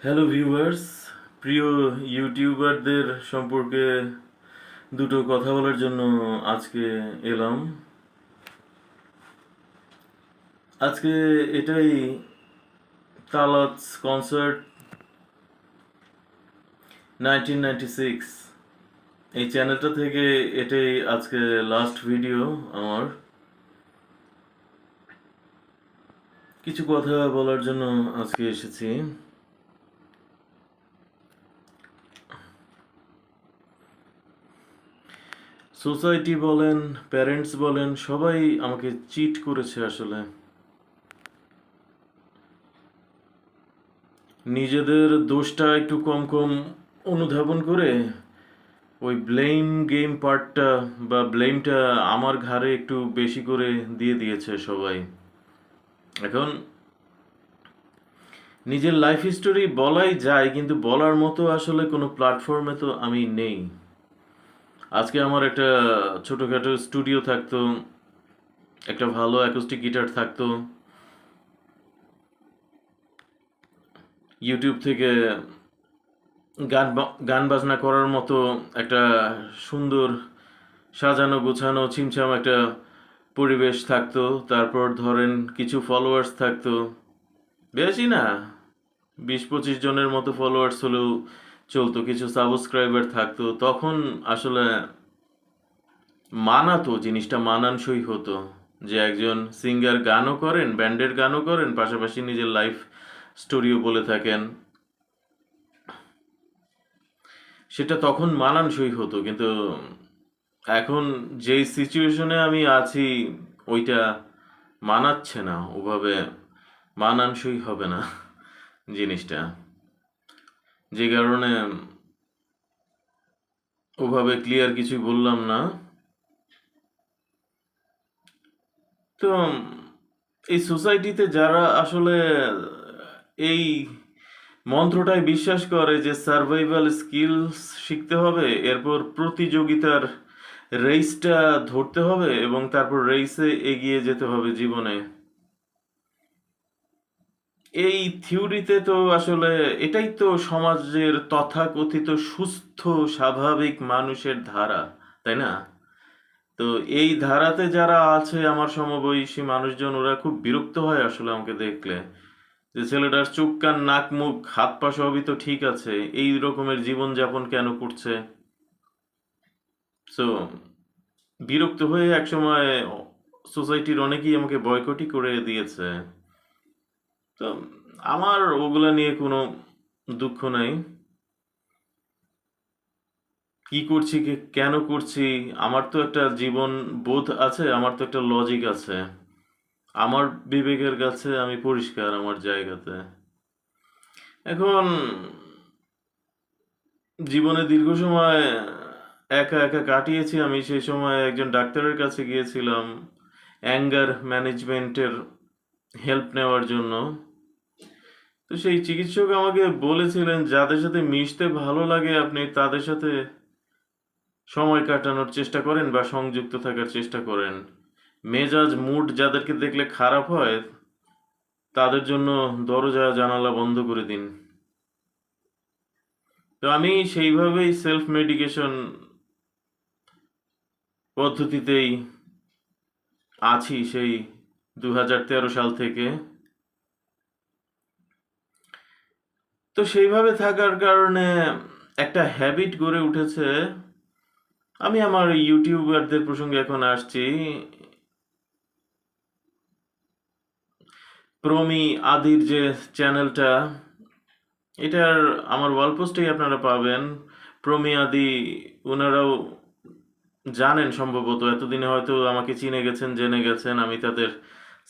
Hello viewers, প্রিয় ইউটিউবারদের সম্পর্কে দুটো কথা বলার জন্য আজকে এলাম। আজকে এটাই তালাতস কনসার্ট 1996, এই চ্যানেলটা থেকে এটাই আজকে লাস্ট ভিডিও আমার। কিছু কথা বলার জন্য আজকে এসেছি। সোসাইটি বলেন, প্যারেন্টস বলেন, সবাই আমাকে চিট করেছে আসলে। নিজেদের দোষটা একটু কম কম অনুধাবন করে ওই ব্লেম গেম পার্টটা বা ব্লেমটা আমার ঘাড়ে একটু বেশি করে দিয়ে দিয়েছে সবাই। এখন নিজের লাইফ হিস্টোরি বলাই যায়, কিন্তু বলার মতো আসলে কোনো প্ল্যাটফর্মে তো আমি নেই। আজকে আমার একটা ছোটোখাটো স্টুডিও থাকতো, একটা ভালো অ্যাকুস্টিক গিটার থাকতো, ইউটিউব থেকে গান বাজনা করার মতো একটা সুন্দর সাজানো গোছানো ছিমছাম একটা পরিবেশ থাকতো, তারপর ধরেন কিছু ফলোয়ার্স থাকতো, বেশি না, 20-25 জনের মতো ফলোয়ার্স হলেও চলতো, কিছু সাবস্ক্রাইবার থাকতো, তখন আসলে মানাতো, জিনিসটা মানানসই হতো যে একজন সিঙ্গার গানও করেন, ব্যান্ডের গানও করেন, পাশাপাশি নিজের লাইফ স্টোরিও বলে থাকেন, সেটা তখন মানানসই হতো। কিন্তু এখন যেই সিচুয়েশনে আমি আছি ওইটা মানাচ্ছে না, ওভাবে মানানসই হবে না জিনিসটা, যে কারণে ওভাবে ক্লিয়ার কিছুই বললাম না। তো এই সোসাইটিতে যারা আসলে এই মন্ত্রটায় বিশ্বাস করে যে সার্ভাইভাল স্কিলস শিখতে হবে, এরপর প্রতিযোগিতার রেসটা ধরতে হবে এবং তারপর রেসে এগিয়ে যেতে হবে জীবনে, এই থিওরিতে তো আসলে এটাই তো সমাজের তথাকথিত সুস্থ স্বাভাবিক মানুষের ধারা, তাই না? তো এই ধারাতে যারা আছে আমার সমবয়সী মানুষজন, ওরা খুব বিরক্ত হয় আসলে আমাকে দেখলে, যে ছেলেটার চোখ কান নাক মুখ হাত পা সবই তো ঠিক আছে, এই রকমের জীবন যাপন কেন করছে। সো বিরক্ত হয়ে একসময় সোসাইটির অনেকেই আমাকে বয়কটই করে দিয়েছে। তো আমার ওগুলা নিয়ে কোনো দুঃখ নাই। কি করছি, কেন করছি, আমার তো একটা জীবন বোধ আছে, আমার তো একটা লজিক আছে, আমার বিবেকের কাছে আমি পরিষ্কার আমার জায়গাতে। এখন জীবনে দীর্ঘ সময় একা একা কাটিয়েছি আমি, সেই সময় একজন ডাক্তারের কাছে গিয়েছিলাম অ্যাঙ্গার ম্যানেজমেন্টের হেল্প নেওয়ার জন্য। তো সেই চিকিৎসক আমাকে বলেছিলেন যাদের সাথে মিশতে ভালো লাগে আপনি তাদের সাথে সময় কাটানোর চেষ্টা করেন বা সংযুক্ত থাকার চেষ্টা করেন। মেজাজ মুড যাদেরকে দেখলে খারাপ হয় তাদের জন্য দরজা জানালা বন্ধ করে দিন। তো আমি সেইভাবেই সেলফ মেডিকেশন পদ্ধতিতেই আছি সেই 2013 সাল থেকে। তো সেইভাবে থাকার কারণে একটা হ্যাবিট গড়ে উঠেছে। আমি আমার ইউটিউবারদের প্রসঙ্গে এখন আসছি। প্রমি আদির যে চ্যানেলটা, এটার আমার ওয়াল পোস্টেই আপনারা পাবেন। প্রমি আদি ওনারাও জানেন সম্ভবত, এতদিনে হয়তো আমাকে চিনে গেছেন, জেনে গেছেন, আমি তাদের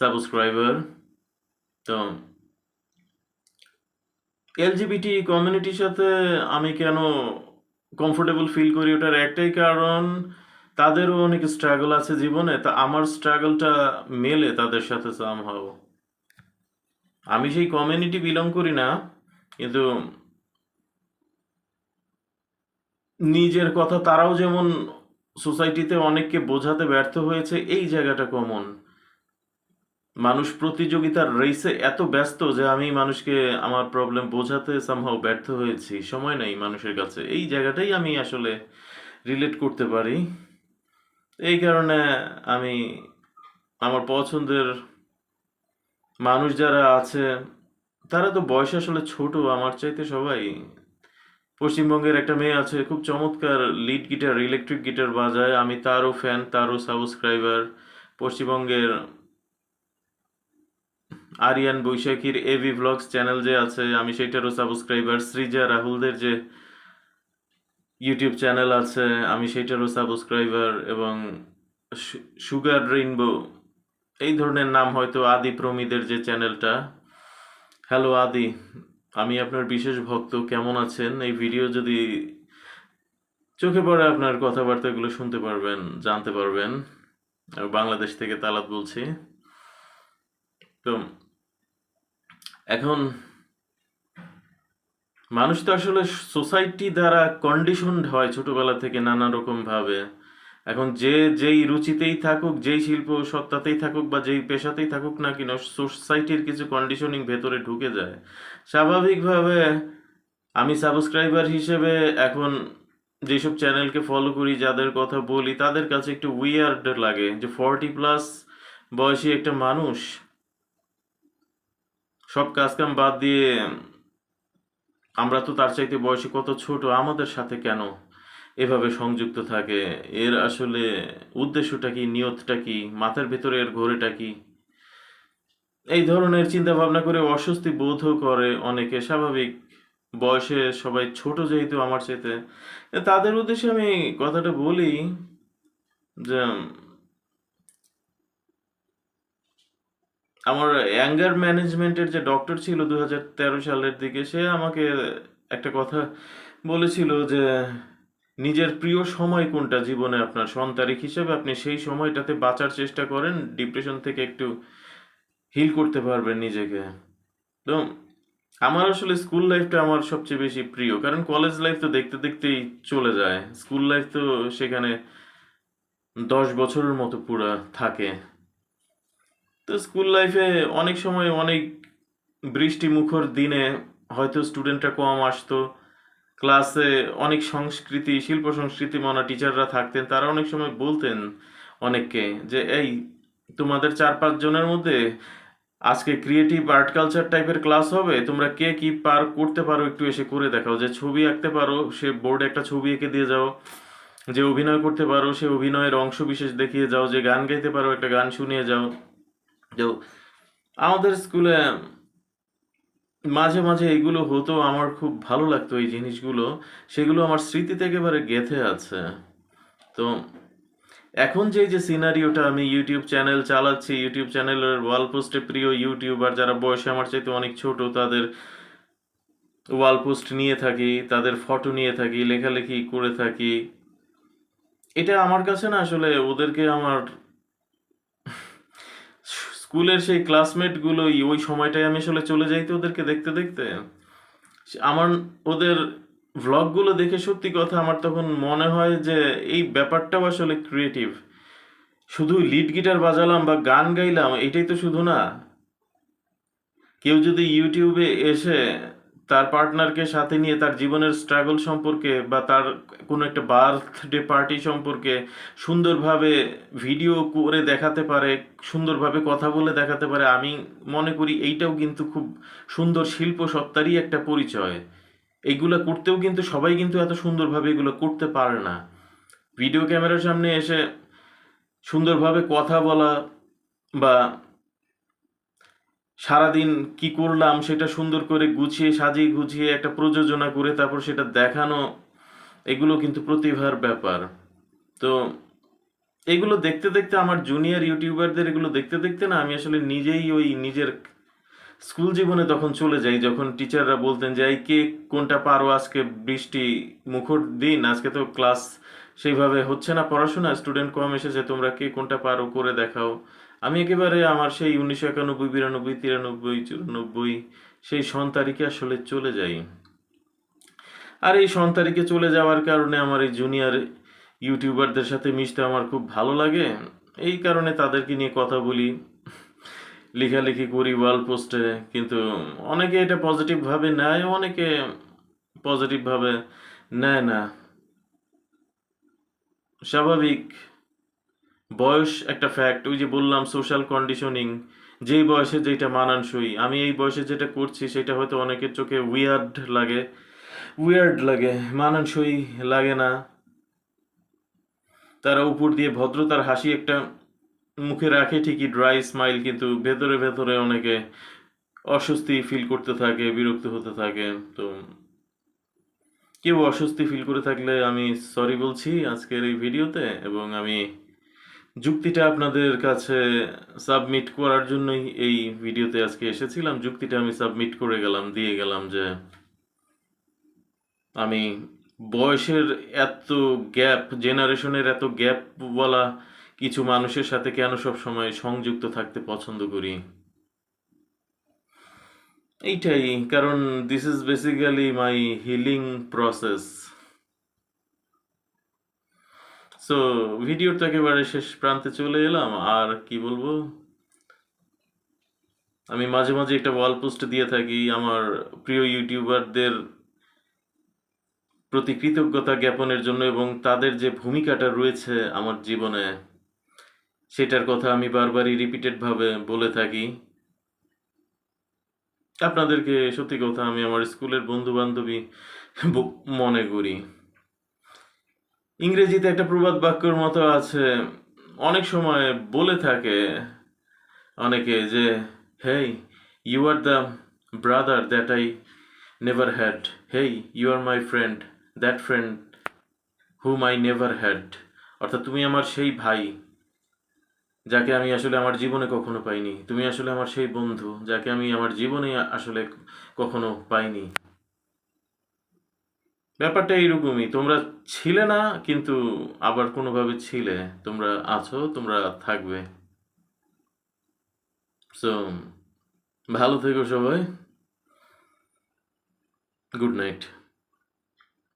সাবস্ক্রাইবার। তো এলজিবিটি কমিউনিটির সাথে আমি কেন কমফোর্টেবল ফিল করি, ওটার একটাই কারণ, তাদেরও অনেক স্ট্রাগল আছে জীবনে, তা আমার স্ট্রাগলটা মেলে তাদের সাথে সামহাও। আমি সেই কমিউনিটি বিলং করি না, কিন্তু নিজের কথা তারাও যেমন সোসাইটিতে অনেককে বোঝাতে ব্যর্থ হয়েছে, এই জায়গাটা কমন। মানুষ প্রতিযোগিতার রেসে এত ব্যস্ত যে আমি মানুষকে আমার প্রবলেম বোঝাতে সামহাও ব্যর্থ হয়েছি, সময় নেই মানুষের কাছে। এই জায়গাটাই আমি আসলে রিলেট করতে পারি। এই কারণে আমি আমার পছন্দের মানুষ যারা আছে তারা তো বয়সে আসলে ছোট আমার চাইতে সবাই। পশ্চিমবঙ্গের একটা মেয়ে আছে, খুব চমৎকার লিড গিটার, ইলেকট্রিক গিটার বাজায়, আমি তারও ফ্যান, তারও সাবস্ক্রাইবার। পশ্চিমবঙ্গের আরিয়ান বৈশাখীর এভি ভ্লগস চ্যানেল যে আছে, আমি সেটারও সাবস্ক্রাইবার। সৃজা রাহুলদের যে ইউটিউব চ্যানেল আছে, আমি সেটারও সাবস্ক্রাইবার। এবং সুগার রেইনবো, এই ধরনের নাম হয়তো আদি প্রমিদের যে চ্যানেলটা। হ্যালো আদি, আমি আপনার বিশেষ ভক্ত, কেমন আছেন? এই ভিডিও যদি চোখে পড়ে আপনার কথাবার্তাগুলো শুনতে পারবেন, জানতে পারবেন। আর বাংলাদেশ থেকে তালাত বলছি। তো এখন মানুষ তো আসলে সোসাইটি দ্বারা কন্ডিশনড হয় ছোটবেলা থেকে নানা রকম ভাবে। এখন যে যেই রুচিতেই থাকুক, যেই শিল্প সত্তাতেই থাকুক বা যেই পেশাতেই থাকুক না কেন, সোসাইটির কিছু কন্ডিশনিং ভেতরে ঢুকে যায় স্বাভাবিকভাবে। আমি সাবস্ক্রাইবার হিসেবে এখন যেসব চ্যানেলকে ফলো করি, যাদের কথা বলি, তাদের কাছে একটু উইয়ার্ড লাগে যে 40+ বয়সী একটা মানুষ সব কাজকাম বাদ দিয়ে, আমরা তো তার চাইতে বয়সে কত ছোট, আমাদের সাথে কেন এভাবে সংযুক্ত থাকে? এর আসলে উদ্দেশ্যটা কি, নিয়তটা কি, মাথার ভেতরে এর ঘোরেটা কি? এই ধরনের চিন্তা ভাবনা করে অস্বস্তি বোধও করে অনেকে, স্বাভাবিক। বয়সে সবাই ছোট যেহেতু আমার চাইতে, তাদের উদ্দেশ্যে আমি কথাটা বলি যে আমার অ্যাঙ্গার ম্যানেজমেন্টের যে ডক্টর ছিল 2013 সালের দিকে, সে আমাকে একটা কথা বলেছিল যে নিজের প্রিয় সময় কোনটা জীবনে আপনার, তারিখ হিসেবে আপনি সেই সময়টাতে বাঁচার চেষ্টা করেন, ডিপ্রেশন থেকে একটু হিল করতে পারবেন নিজেকে। তো আমার আসলে স্কুল লাইফটা আমার সবচেয়ে বেশি প্রিয়, কারণ কলেজ লাইফ তো দেখতে দেখতেই চলে যায়। স্কুল লাইফ তো সেখানে 10 বছরের মতো পুরা থাকে। তো স্কুল লাইফে অনেক সময় অনেক বৃষ্টি মুখর দিনে হয়তো স্টুডেন্টরা কম আসতো ক্লাসে, অনেক সংস্কৃতি, শিল্প সংস্কৃতি মনা টিচাররা থাকতেন, তারা অনেক সময় বলতেন অনেককে যে এই তোমাদের 4-5 জনের মধ্যে আজকে ক্রিয়েটিভ আর্ট কালচার টাইপের ক্লাস হবে, তোমরা কে কি করতে পারো একটু এসে করে দেখাও। যে ছবি আঁকতে পারো সে বোর্ডে একটা ছবি এঁকে দিয়ে যাও, যে অভিনয় করতে পারো সে অভিনয়ের অংশ বিশেষ দেখিয়ে যাও, যে গান গাইতে পারো একটা গান শুনিয়ে যাও। তো আমাদের স্কুলে মাঝে মাঝে এগুলো হতো, আমার খুব ভালো লাগতো এই জিনিসগুলো, সেগুলো আমার স্মৃতিতে একেবারে গেঁথে আছে। তো এখন যে সিনারিওটা, আমি ইউটিউব চ্যানেল চালাচ্ছি, ইউটিউব চ্যানেলের ওয়াল পোস্টে প্রিয় ইউটিউবার যারা বয়সে আমার চাইতে অনেক ছোট, তাদের ওয়াল পোস্ট নিয়ে থাকি, তাদের ফটো নিয়ে থাকি, লেখালেখি করে থাকি। এটা আমার কাছে না আসলে ওদেরকে আমার স্কুলের সেই ক্লাসমেটগুলোই, ওই সময়টায় আমি আসলে চলে যাইতে ওদেরকে দেখতে দেখতে আমার, ওদের ভ্লগগুলো দেখে সত্যি কথা আমার তখন মনে হয় যে এই ব্যাপারটাও আসলে ক্রিয়েটিভ। শুধু লিড গিটার বাজালাম বা গান গাইলাম এটাই তো শুধু না। কেউ যদি ইউটিউবে এসে তার পার্টনারকে সাথে নিয়ে তার জীবনের স্ট্রাগল সম্পর্কে বা তার কোনো একটা বার্থডে পার্টি সম্পর্কে সুন্দরভাবে ভিডিও করে দেখাতে পারে, সুন্দরভাবে কথা বলে দেখাতে পারে, আমি মনে করি এইটাও কিন্তু খুব সুন্দর শিল্প সত্তারই একটা পরিচয়। এইগুলো করতেও কিন্তু সবাই কিন্তু এত সুন্দরভাবে এগুলো করতে পারে না। ভিডিও ক্যামেরার সামনে এসে সুন্দরভাবে কথা বলা বা সারাদিন কি করলাম সেটা সুন্দর করে গুছিয়ে সাজিয়ে গুছিয়ে একটা প্রযোজনা করে তারপর সেটা দেখানো, এগুলো কিন্তু প্রতিভার ব্যাপার। তো এগুলো দেখতে দেখতে আমার জুনিয়র ইউটিউবারদের এগুলো দেখতে দেখতে না আমি আসলে নিজেই ওই নিজের স্কুল জীবনে তখন চলে যাই, যখন টিচাররা বলতেন যে এই কে কোনটা পারো, আজকে বৃষ্টি মুখর দিন, আজকে তো ক্লাস সেইভাবে হচ্ছে না, পড়াশোনা স্টুডেন্ট কম এসেছে, তোমরা কে কোনটা পারো করে দেখাও। আমি একেবারে আমার সেই 1991, 92, 93, 94 সেই তারিখে আসলে চলে যাই। আর এই তারিখে চলে যাওয়ার কারণে আমার এই জুনিয়র ইউটিউবারদের সাথে মিশতে আমার খুব ভালো লাগে। এই কারণে তাদেরকে নিয়ে কথা বলি। লেখালেখি করি ওয়াল পোস্টে, কিন্তু অনেকে এটা পজিটিভ ভাবে নেয়, অনেকে পজিটিভ ভাবে নেয় না। স্বাভাবিক, বয়স একটা ফ্যাক্ট। ওই যে বললাম সোশ্যাল কন্ডিশনিং, যেই বয়সে যেটা মানানসই। আমি এই বয়সে যেটা করছি সেটা হয়তো অনেকের চোখে উইয়ার্ড লাগে, মানানসই লাগে না। তারা উপর দিয়ে ভদ্রতার হাসি একটা মুখে রাখে ঠিকই, ড্রাই স্মাইল, কিন্তু ভেতরে ভেতরে অনেকে অস্বস্তি ফিল করতে থাকে, বিরক্ত হতে থাকে। তো কেউ অস্বস্তি ফিল করে থাকলে আমি সরি বলছি আজকের এই ভিডিওতে, এবং আমি যুক্তিটা আপনাদের কাছে সাবমিট করার জন্যই এই ভিডিওতে আজকে এসেছিলাম। যুক্তিটা আমি সাবমিট করে গেলাম, দিয়ে গেলাম যে আমি বয়সের এত গ্যাপ, জেনারেশনের এত গ্যাপ বলা কিছু মানুষের সাথে কেন সব সময় সংযুক্ত থাকতে পছন্দ করি। এইটাই কারণ, this is basically my healing process. So ভিডিওর তো একেবারে শেষ প্রান্তে চলে এলাম, আর কি বলবো। আমি মাঝে মাঝে একটা ওয়াল পোস্ট দিয়ে থাকি আমার প্রিয় ইউটিউবারদের প্রতি কৃতজ্ঞতা জ্ঞাপনের জন্য, এবং তাদের যে ভূমিকাটা রয়েছে আমার জীবনে সেটার কথা আমি বারবারই রিপিটেড ভাবে বলে থাকি আপনাদেরকে। সত্যি কথা, আমি আমার স্কুলের বন্ধু বান্ধবী মনে করি। ইংরেজিতে একটা প্রবাদ বাক্যর মতো আছে, অনেক সময় বলে থাকে অনেকে যে, hey, you are the brother that I never had, hey, you are my friend, that friend whom I never had. অর্থাৎ তুমি আমার সেই ভাই যাকে আমি আসলে আমার জীবনে কখনো পাইনি, তুমি আসলে আমার সেই বন্ধু যাকে আমি আমার জীবনে আসলে কখনো পাইনি। ব্যাপারটা এইরকমই, তোমরা ছিলে না, কিন্তু আবার কোনোভাবে ছিলে, তোমরা আছো, তোমরা থাকবে। সো ভালো থেকো সবাই, গুড নাইট।